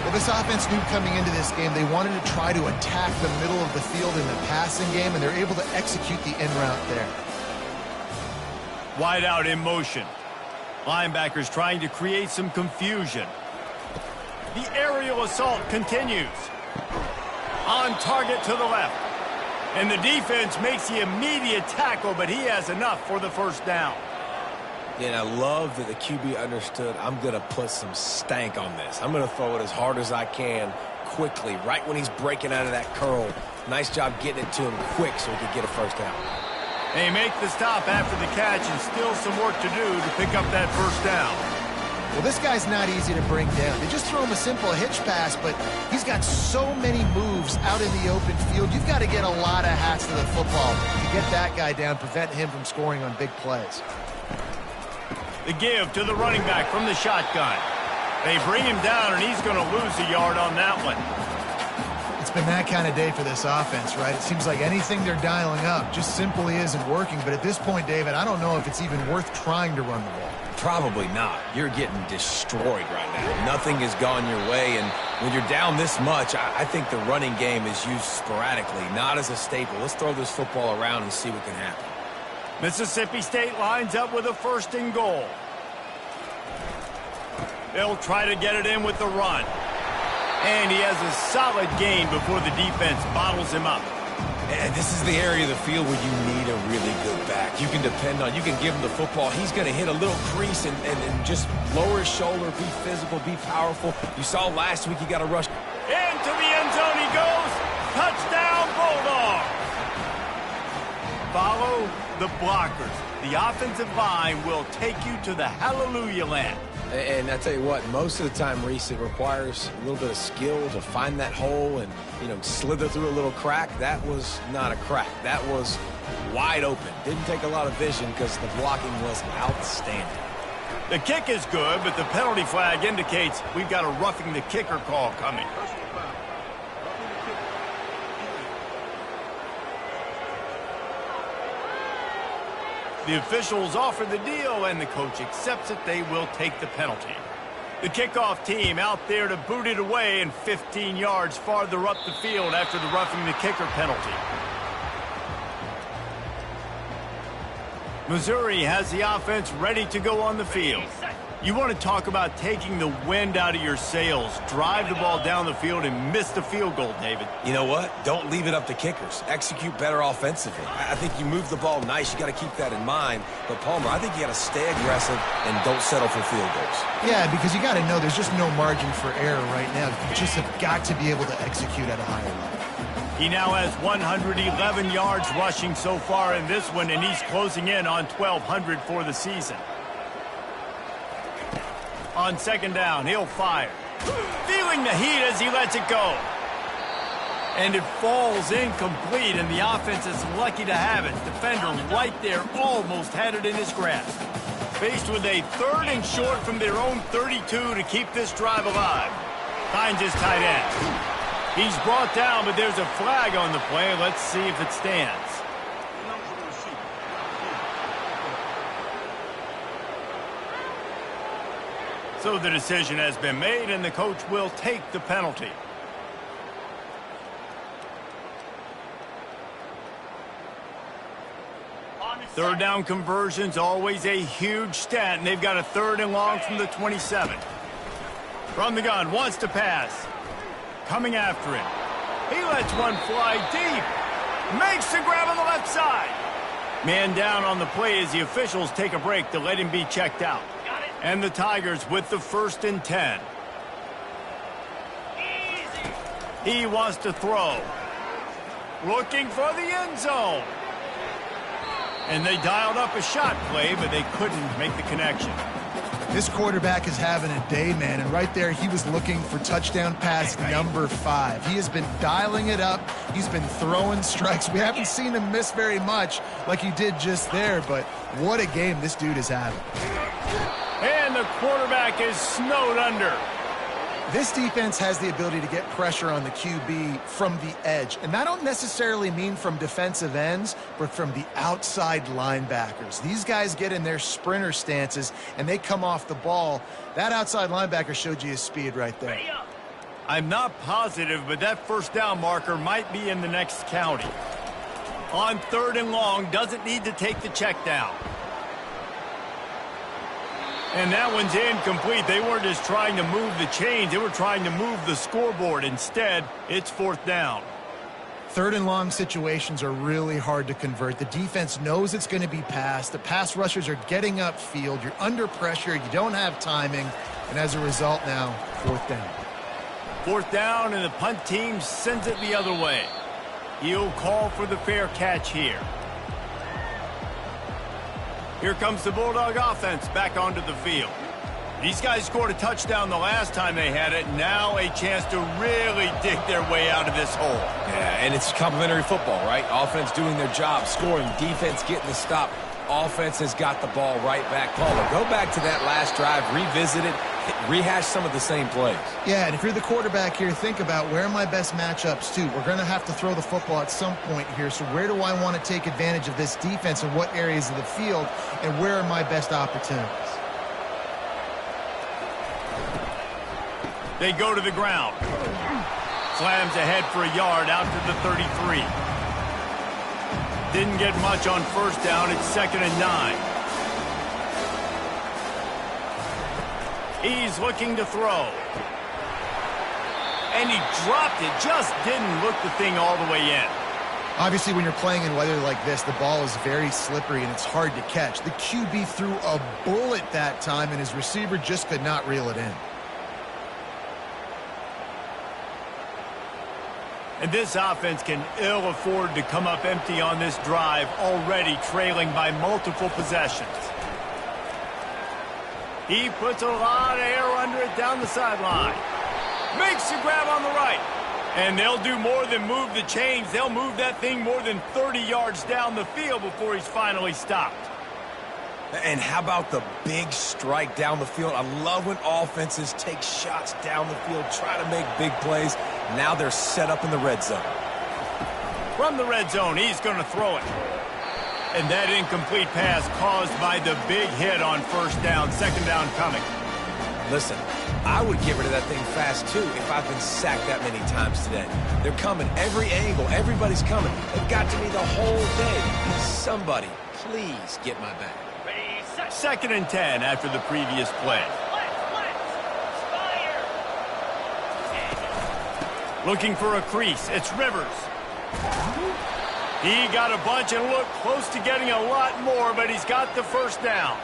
Well, this offense knew coming into this game they wanted to try to attack the middle of the field in the passing game, and they're able to execute the in route there. Wide out in motion. Linebackers trying to create some confusion. The aerial assault continues. On target to the left. And the defense makes the immediate tackle, but he has enough for the 1st down. And I love that the QB understood, I'm going to put some stank on this. I'm going to throw it as hard as I can quickly, right when he's breaking out of that curl. Nice job getting it to him quick so he could get a 1st down. They make the stop after the catch and still some work to do to pick up that 1st down. Well, this guy's not easy to bring down. They just throw him a simple hitch pass, but he's got so many moves out in the open field. You've got to get a lot of hats to the football to get that guy down, prevent him from scoring on big plays. The give to the running back from the shotgun. They bring him down, and he's going to lose a yard on that one. It's been that kind of day for this offense, right? It seems like anything they're dialing up just simply isn't working. But at this point, David, I don't know if it's even worth trying to run the ball. Probably not. You're getting destroyed right now. Nothing has gone your way, and when you're down this much, I think the running game is used sporadically, not as a staple. Let's throw this football around and see what can happen. Mississippi State lines up with a 1st and goal. They'll try to get it in with the run. And he has a solid gain before the defense bottles him up. And this is the area of the field where you need a really good back. You can depend on, you can give him the football. He's going to hit a little crease and just lower his shoulder, be physical, be powerful. You saw last week he got a rush. Into the end zone he goes. Touchdown, Bulldogs. Follow the blockers. The offensive line will take you to the hallelujah land. And I tell you what, most of the time, Reese, it requires a little bit of skill to find that hole and, slither through a little crack. That was not a crack. That was wide open. Didn't take a lot of vision because the blocking was outstanding. The kick is good, but the penalty flag indicates we've got a roughing the kicker call coming. The officials offer the deal, and the coach accepts it. They will take the penalty. The kickoff team out there to boot it away and 15 yards farther up the field after the roughing the kicker penalty. Missouri has the offense ready to go on the field. You want to talk about taking the wind out of your sails. Drive the ball down the field and miss the field goal, David. You know what? Don't leave it up to kickers. Execute better offensively. I think you move the ball nice. You got to keep that in mind. But, Palmer, I think you got to stay aggressive and don't settle for field goals. Yeah, because you got to know there's just no margin for error right now. You just have got to be able to execute at a higher level. He now has 111 yards rushing so far in this one, and he's closing in on 1,200 for the season. On second down, he'll fire. Feeling the heat as he lets it go. And it falls incomplete, and the offense is lucky to have it. Defender right there almost had it in his grasp. Faced with a 3rd and short from their own 32 to keep this drive alive. Finds his tight end. He's brought down, but there's a flag on the play. Let's see if it stands. So the decision has been made, and the coach will take the penalty. Third down conversion's always a huge stat, and they've got a 3rd and long from the 27. From the gun, wants to pass. Coming after him. He lets one fly deep. Makes the grab on the left side. Man down on the play as the officials take a break to let him be checked out. And the Tigers with the 1st and 10. He wants to throw. Looking for the end zone. And they dialed up a shot play, but they couldn't make the connection. This quarterback is having a day, man, and right there he was looking for touchdown pass number 5. He has been dialing it up. He's been throwing strikes. We haven't seen him miss very much like he did just there, but what a game this dude is having. And the quarterback is snowed under. This defense has the ability to get pressure on the QB from the edge. And I don't necessarily mean from defensive ends, but from the outside linebackers. These guys get in their sprinter stances, and they come off the ball. That outside linebacker showed you his speed right there. I'm not positive, but that 1st down marker might be in the next county. On 3rd and long, doesn't need to take the check down. And that one's incomplete. They weren't just trying to move the chains. They were trying to move the scoreboard. Instead, it's 4th down. 3rd and long situations are really hard to convert. The defense knows it's going to be passed. The pass rushers are getting upfield. You're under pressure. You don't have timing. And as a result now, 4th down. 4th down, and the punt team sends it the other way. He'll call for the fair catch here. Here comes the Bulldog offense back onto the field. These guys scored a touchdown the last time they had it. Now a chance to really dig their way out of this hole. Yeah, and it's complimentary football, right? Offense doing their job, scoring, defense getting the stop. Offense has got the ball right back. Paula, go back to that last drive, revisit it, rehash some of the same plays. Yeah, and if you're the quarterback here, think about where are my best matchups too. We're going to have to throw the football at some point here, so where do I want to take advantage of this defense and what areas of the field, and where are my best opportunities? They go to the ground. Slams ahead for a yard out to the 33. Didn't get much on 1st down. It's 2nd and 9. He's looking to throw. And he dropped it. Just didn't look the thing all the way in. Obviously, when you're playing in weather like this, the ball is very slippery and it's hard to catch. The QB threw a bullet that time, and his receiver just could not reel it in. And this offense can ill afford to come up empty on this drive, already trailing by multiple possessions. He puts a lot of air under it down the sideline. Makes the grab on the right. And they'll do more than move the chains. They'll move that thing more than 30 yards down the field before he's finally stopped. And how about the big strike down the field? I love when offenses take shots down the field, try to make big plays. Now they're set up in the red zone. From the red zone, he's going to throw it. And that incomplete pass caused by the big hit on 1st down. 2nd down coming. Listen, I would get rid of that thing fast, too, if I've been sacked that many times today. They're coming every angle. Everybody's coming. They've got to me the whole day. Somebody, please get my back. 2nd and 10 after the previous play. Looking for a crease. It's Rivers. He got a bunch and looked close to getting a lot more, but he's got the 1st down.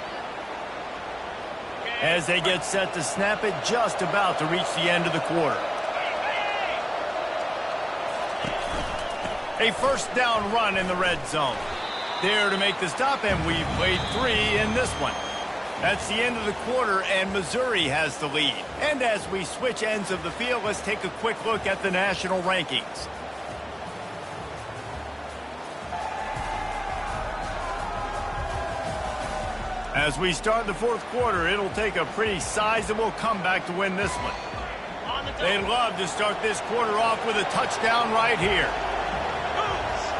As they get set to snap it, just about to reach the end of the quarter. A first down run in the red zone. There to make the stop, and we've played 3 in this one. That's the end of the quarter, and Missouri has the lead. And as we switch ends of the field, let's take a quick look at the national rankings. As we start the fourth quarter, it'll take a pretty sizable comeback to win this one. They'd love to start this quarter off with a touchdown right here.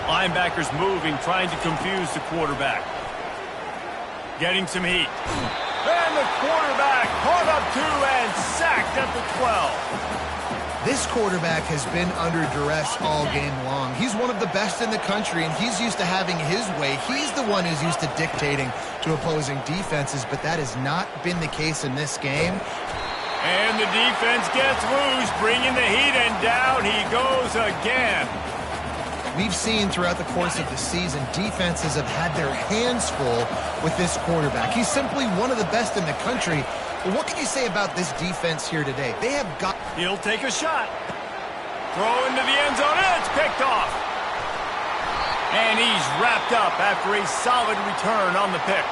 Linebackers moving, trying to confuse the quarterback. Getting some heat. And the quarterback caught up 2 and sacked at the 12. This quarterback has been under duress all game long. He's one of the best in the country, and he's used to having his way. He's the one who's used to dictating to opposing defenses, but that has not been the case in this game. And the defense gets loose, bringing the heat, and down he goes again. We've seen throughout the course of the season, defenses have had their hands full with this quarterback. He's simply one of the best in the country. But what can you say about this defense here today? They have got... He'll take a shot. Throw into the end zone, and it's picked off. And he's wrapped up after a solid return on the pick.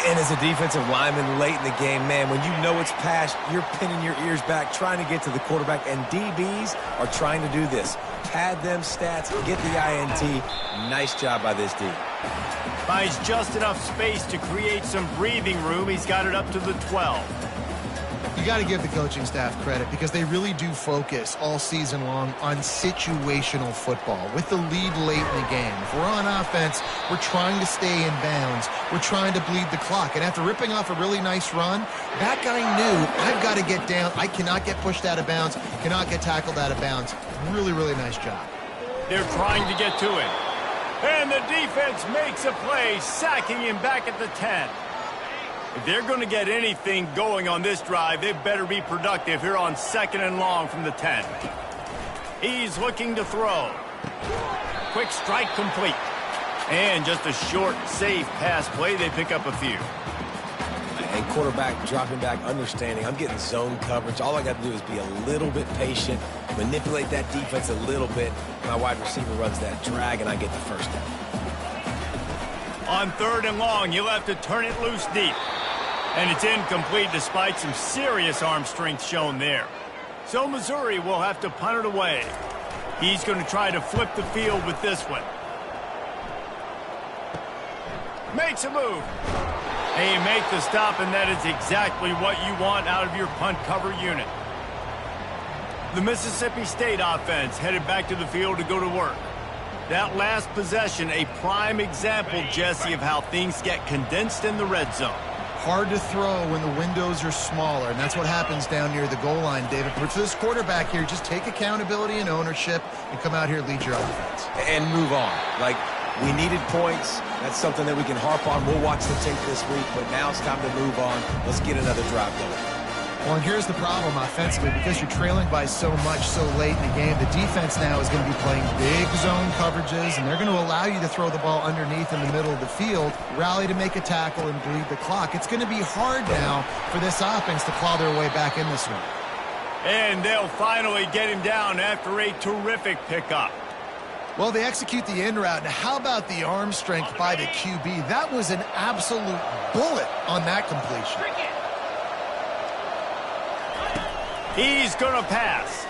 And as a defensive lineman late in the game, man, when you know it's past, you're pinning your ears back, trying to get to the quarterback, and DBs are trying to do this. Pad them stats, get the INT. Nice job by this D. Buys just enough space to create some breathing room. He's got it up to the 12. You got to give the coaching staff credit because they really do focus all season long on situational football with the lead late in the game. If we're on offense, we're trying to stay in bounds. We're trying to bleed the clock. And after ripping off a really nice run, that guy knew, I've got to get down. I cannot get pushed out of bounds, cannot get tackled out of bounds. Really, really nice job. They're trying to get to him. And the defense makes a play, sacking him back at the 10. If they're going to get anything going on this drive, they better be productive here on 2nd and long from the 10. He's looking to throw. Quick strike complete. And just a short, safe pass play. They pick up a few. And quarterback dropping back, understanding. I'm getting zone coverage. All I got to do is be a little bit patient, manipulate that defense a little bit. My wide receiver runs that drag, and I get the first down. On 3rd and long, you'll have to turn it loose deep. And it's incomplete despite some serious arm strength shown there. So Missouri will have to punt it away. He's going to try to flip the field with this one. Makes a move. They make the stop, and that is exactly what you want out of your punt cover unit. The Mississippi State offense headed back to the field to go to work. That last possession, a prime example, Jesse, of how things get condensed in the red zone. Hard to throw when the windows are smaller, and that's what happens down near the goal line, David. But for this quarterback here, just take accountability and ownership and come out here and lead your offense. And move on. Like, we needed points. That's something that we can harp on. We'll watch the tape this week, but now it's time to move on. Let's get another drive going. Well, and here's the problem offensively. Because you're trailing by so much so late in the game, the defense now is going to be playing big zone coverages, and they're going to allow you to throw the ball underneath in the middle of the field, rally to make a tackle, and bleed the clock. It's going to be hard now for this offense to claw their way back in this one. And they'll finally get him down after a terrific pickup. Well, they execute the in route. Now, how about the arm strength by the QB? That was an absolute bullet on that completion. He's going to pass.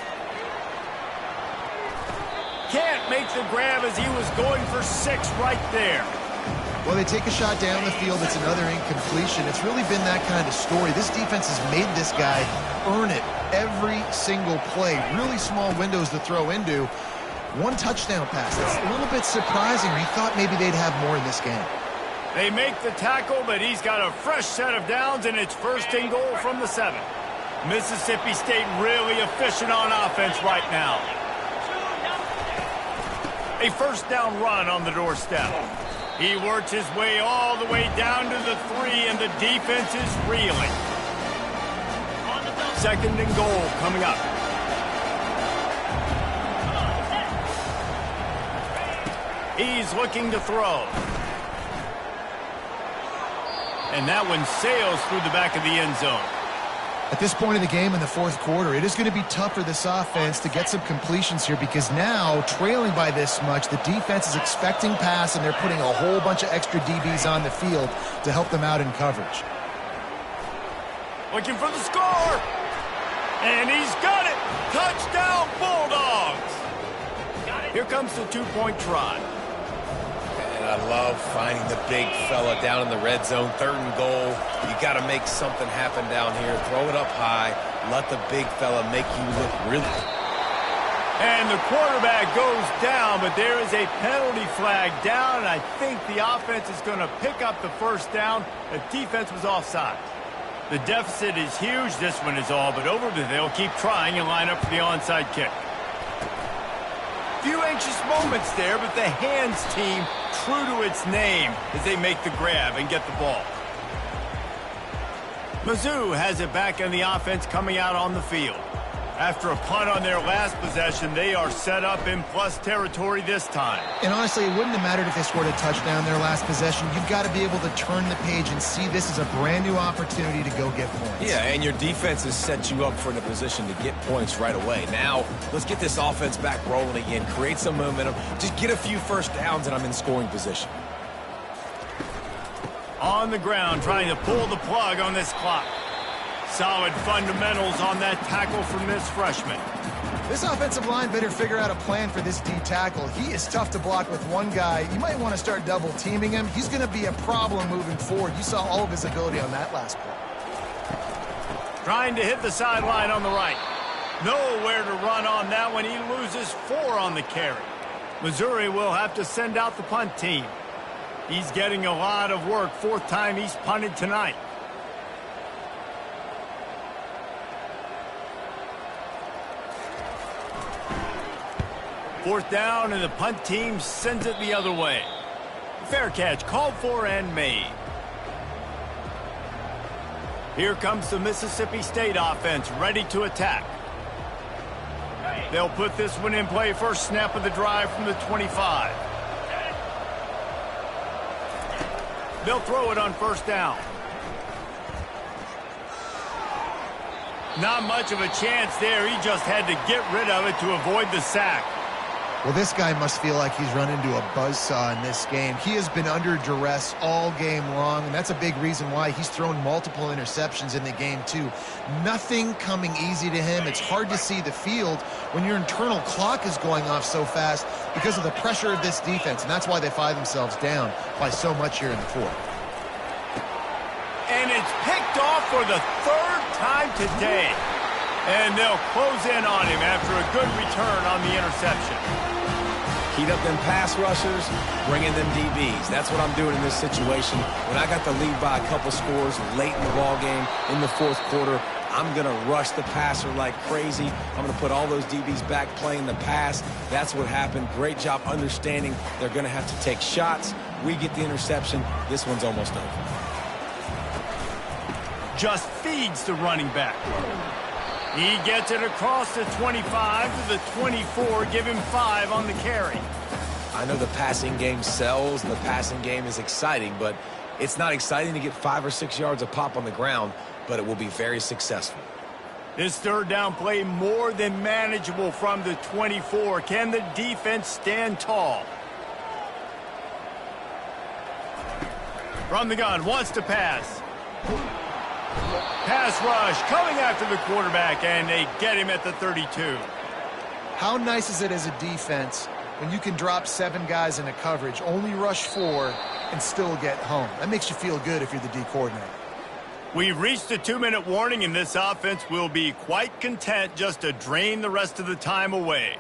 Can't make the grab as he was going for 6 right there. Well, they take a shot down the field. It's another incompletion. It's really been that kind of story. This defense has made this guy earn it every single play. Really small windows to throw into. 1 touchdown pass. That's a little bit surprising. We thought maybe they'd have more in this game. They make the tackle, but he's got a fresh set of downs, and it's 1st and goal from the 7. Mississippi State really efficient on offense right now. A 1st down run on the doorstep. He works his way all the way down to the 3, and the defense is reeling. 2nd and goal coming up. He's looking to throw. And that one sails through the back of the end zone. At this point of the game in the fourth quarter, it is going to be tough for this offense to get some completions here because now, trailing by this much, the defense is expecting pass and they're putting a whole bunch of extra DBs on the field to help them out in coverage. Looking for the score. And he's got it. Touchdown, Bulldogs. Here comes the two-point try. And I love finding the big fella down in the red zone. 3rd and goal. You got to make something happen down here. Throw it up high. Let the big fella make you look really. And the quarterback goes down, but there is a penalty flag down, and I think the offense is going to pick up the first down. The defense was offside. The deficit is huge. This one is all but over, but they'll keep trying and line up for the onside kick. Few anxious moments there, but the hands team true to its name as they make the grab and get the ball. Mizzou has it back in the offense coming out on the field. After a punt on their last possession, they are set up in plus territory this time. And honestly, it wouldn't have mattered if they scored a touchdown their last possession. You've got to be able to turn the page and see this as a brand new opportunity to go get points. Yeah, and your defense has set you up for the position to get points right away. Now, let's get this offense back rolling again, create some momentum, just get a few first downs, and I'm in scoring position. On the ground, trying to pull the plug on this clock. Solid fundamentals on that tackle from this freshman. This offensive line better figure out a plan for this D tackle. He is tough to block with one guy. You might want to start double teaming him. He's going to be a problem moving forward. You saw all of his ability on that last play. Trying to hit the sideline on the right. Nowhere to run on that one. He loses 4 on the carry. Missouri will have to send out the punt team. He's getting a lot of work. 4th time he's punted tonight. Fourth down, and the punt team sends it the other way. Fair catch called for and made. Here comes the Mississippi State offense ready to attack. They'll put this one in play first snap of the drive from the 25. They'll throw it on first down. Not much of a chance there. He just had to get rid of it to avoid the sack. Well, this guy must feel like he's run into a buzzsaw in this game. He has been under duress all game long, and that's a big reason why he's thrown multiple interceptions in the game, too. Nothing coming easy to him. It's hard to see the field when your internal clock is going off so fast because of the pressure of this defense, and that's why they find themselves down by so much here in the fourth. And it's picked off for the 3rd time today. And they'll close in on him after a good return on the interception. Heat up them pass rushers, bring in them DBs. That's what I'm doing in this situation. When I got the lead by a couple scores late in the ball game, in the 4th quarter, I'm going to rush the passer like crazy. I'm going to put all those DBs back playing the pass. That's what happened. Great job understanding they're going to have to take shots. We get the interception. This one's almost over. Just feeds the running back. He gets it across the 25 to the 24, give him 5 on the carry. I know the passing game sells, and the passing game is exciting, but it's not exciting to get 5 or 6 yards a pop on the ground, but it will be very successful. This 3rd down play more than manageable from the 24. Can the defense stand tall? From the gun, wants to pass. Pass rush coming after the quarterback, and they get him at the 32. How nice is it as a defense when you can drop 7 guys into coverage, only rush 4, and still get home? That makes you feel good if you're the D coordinator. We've reached the 2-minute warning, and this offense will be quite content just to drain the rest of the time away.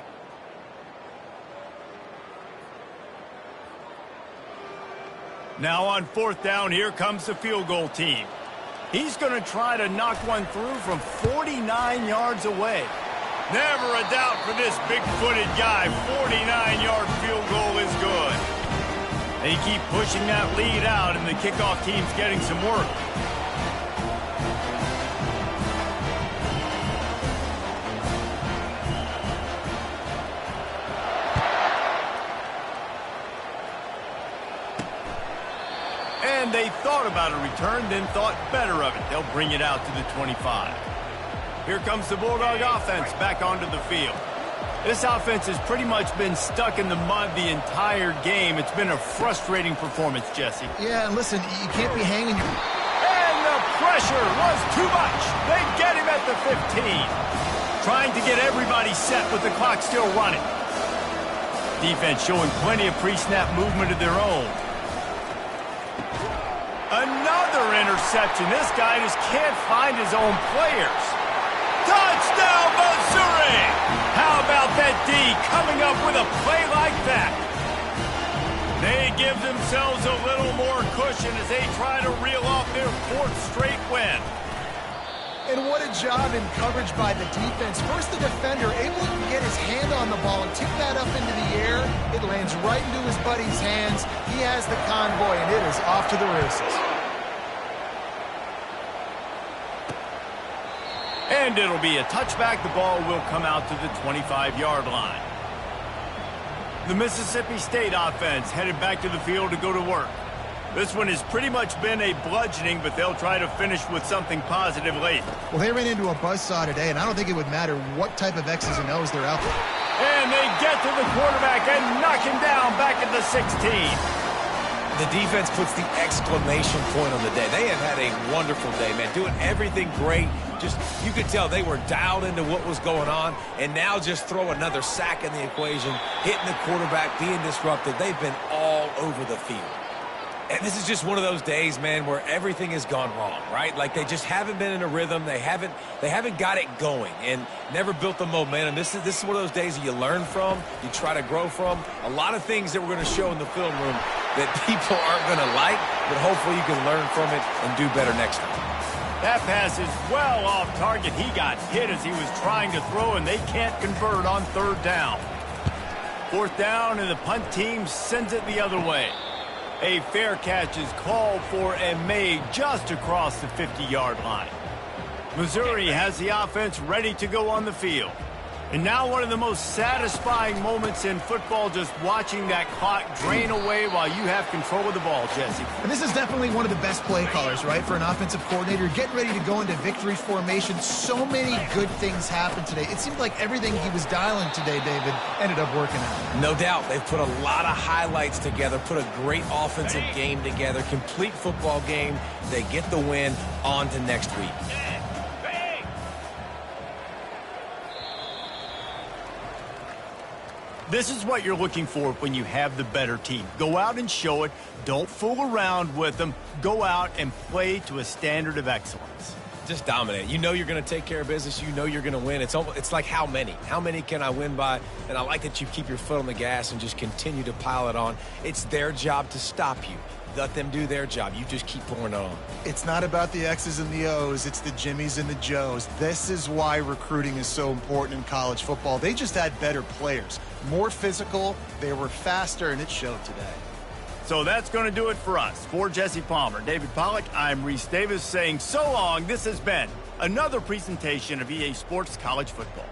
Now on 4th down, here comes the field goal team. He's going to try to knock one through from 49 yards away. Never a doubt for this big-footed guy. 49-yard field goal is good. They keep pushing that lead out, and the kickoff team's getting some work. And they thought about a return, then thought better of it. They'll bring it out to the 25. Here comes the Bulldog offense back onto the field. This offense has pretty much been stuck in the mud the entire game. It's been a frustrating performance, Jesse. Yeah, and listen, you can't be hanging your... And the pressure was too much. They get him at the 15. Trying to get everybody set with the clock still running. Defense showing plenty of pre-snap movement of their own. Another interception. This guy just can't find his own players. Touchdown, Missouri! How about that D coming up with a play like that? They give themselves a little more cushion as they try to reel off their 4th straight win. And what a job in coverage by the defense. First, the defender able to get his hand on the ball and tip that up into the air. It lands right into his buddy's hands. He has the convoy, and it is off to the races. And it'll be a touchback. The ball will come out to the 25-yard line. The Mississippi State offense headed back to the field to go to work. This one has pretty much been a bludgeoning, but they'll try to finish with something positive late. Well, they ran into a buzzsaw today, and I don't think it would matter what type of X's and O's they're out there. And they get to the quarterback and knock him down back at the 16. The defense puts the exclamation point on the day. They have had a wonderful day, man, doing everything great. Just, you could tell they were dialed into what was going on, and now just throw another sack in the equation, hitting the quarterback, being disrupted. They've been all over the field. And this is just one of those days, man, where everything has gone wrong, right? Like they just haven't been in a rhythm. They haven't got it going and never built the momentum. This is one of those days that you learn from, you try to grow from. A lot of things that we're going to show in the film room that people aren't going to like, but hopefully you can learn from it and do better next time. That pass is well off target. He got hit as he was trying to throw, and they can't convert on 3rd down. 4th down, and the punt team sends it the other way. A fair catch is called for and made just across the 50-yard line. Missouri has the offense ready to go on the field. And now one of the most satisfying moments in football, just watching that clock drain away while you have control of the ball, Jesse. And this is definitely one of the best play callers, right, for an offensive coordinator. Getting ready to go into victory formation. So many good things happened today. It seemed like everything he was dialing today, David, ended up working out. No doubt. They've put a lot of highlights together, put a great offensive game together, complete football game. They get the win. On to next week. This is what you're looking for when you have the better team. Go out and show it. Don't fool around with them. Go out and play to a standard of excellence. Just dominate. You know you're going to take care of business. You know you're going to win. It's like how many? How many can I win by? And I like that you keep your foot on the gas and just continue to pile it on. It's their job to stop you. Let them do their job. You just keep pouring it on. It's not about the X's and the O's. It's the Jimmies and the Joes. This is why recruiting is so important in college football. They just had better players, more physical. They were faster, and it showed today. So that's going to do it for us. For Jesse Palmer, David Pollack, I'm Reese Davis saying so long. This has been another presentation of EA Sports College Football.